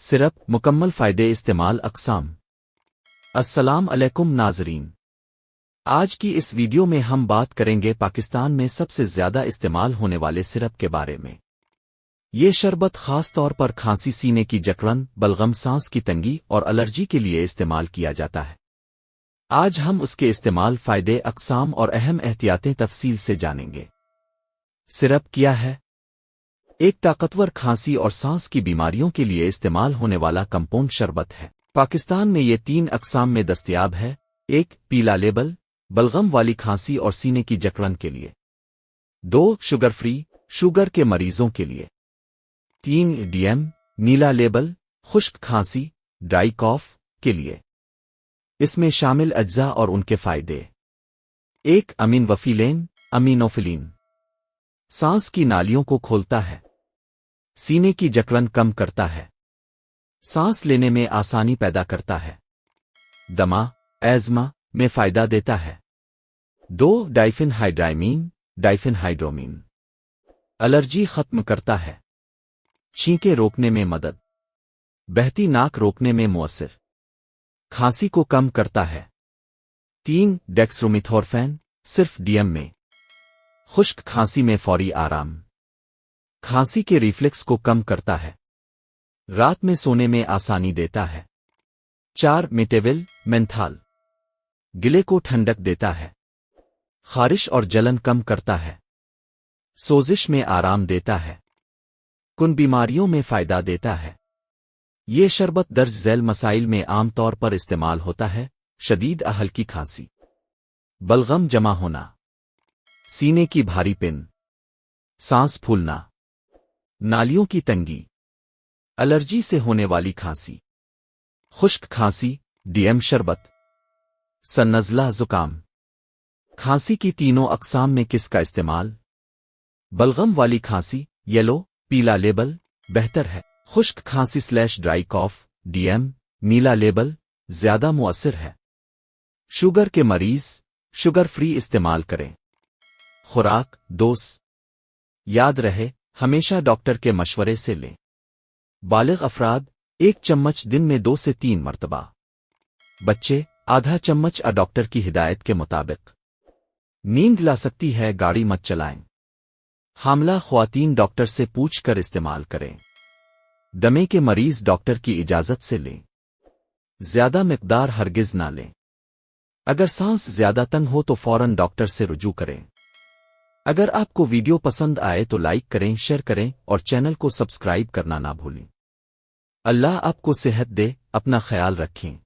Syrup मुकम्मल फ़ायदे इस्तेमाल अक़साम। अस्सलाम अलैकुम नाज़रीन, आज की इस वीडियो में हम बात करेंगे पाकिस्तान में सबसे ज़्यादा इस्तेमाल होने वाले सिरप के बारे में। ये शरबत ख़ास तौर पर खांसी, सीने की जकड़न, बलगम, सांस की तंगी और एलर्जी के लिए इस्तेमाल किया जाता है। आज हम उसके इस्तेमाल, फ़ायदे, अक़साम और अहम एहतियातें तफसील से जानेंगे। सिरप क्या है? एक ताकतवर खांसी और सांस की बीमारियों के लिए इस्तेमाल होने वाला कंपाउंड शरबत है। पाकिस्तान में ये 3 अक़साम में दस्तयाब है। 1. पीला लेबल, बलगम वाली खांसी और सीने की जकड़न के लिए। 2. शुगर फ्री, शुगर के मरीजों के लिए। 3. DM, नीला लेबल, खुश्क खांसी, ड्राई कॉफ के लिए। इसमें शामिल अज्जा और उनके फ़ायदे। 1. अमीन वफीलेन, अमीनोफिलीन, सांस की नालियों को खोलता है, सीने की जकड़न कम करता है, सांस लेने में आसानी पैदा करता है, दमा, एज़मा में फ़ायदा देता है। 2. डाइफेनहाइड्रामीन, डाइफेनहाइड्रोमीन, एलर्जी खत्म करता है, छींके रोकने में मदद, बहती नाक रोकने में मुअस्सिर, खांसी को कम करता है। 3. डेक्स्ट्रोमिथोर्फेन, सिर्फ DM में, खुश्क खांसी में फौरी आराम, खांसी के रिफ्लेक्स को कम करता है, रात में सोने में आसानी देता है। 4. मेटेविल, मेंथाल, गिले को ठंडक देता है, खारिश और जलन कम करता है, सोजिश में आराम देता है, कुन बीमारियों में फ़ायदा देता है। ये शरबत दर्ज झैल मसाइल में आम तौर पर इस्तेमाल होता है। शदीद हल्की खांसी, बलगम जमा होना, सीने की भारी पिन, सांस फूलना, नालियों की तंगी, एलर्जी से होने वाली खांसी, खुश्क खांसी, DM शरबत, सन्नज़ला, ज़ुकाम, खांसी की तीनों अक़साम में किसका इस्तेमाल? बलगम वाली खांसी, येलो, पीला लेबल, बेहतर है। खुश्क खांसी / ड्राई कॉफ, DM, नीला लेबल, ज़्यादा मुअस्सिर है। शुगर के मरीज, शुगर फ्री इस्तेमाल करें। खुराक, डोज याद रहे, हमेशा डॉक्टर के मशवरे से लें। बालिग अफराद 1 चम्मच दिन में 2 से 3 मरतबा। बच्चे आधा चम्मच डॉक्टर की हिदायत के मुताबिक। नींद ला सकती है, गाड़ी मत चलाएं। हामला ख्वातीन डॉक्टर से पूछ कर इस्तेमाल करें। दमे के मरीज डॉक्टर की इजाज़त से लें। ज्यादा मिकदार हरगिज ना लें। अगर सांस ज्यादा तंग हो तो फौरन डॉक्टर से रुजू करें। अगर आपको वीडियो पसंद आए तो लाइक करें, शेयर करें और चैनल को सब्सक्राइब करना ना भूलें। अल्लाह आपको सेहत दे, अपना ख्याल रखें।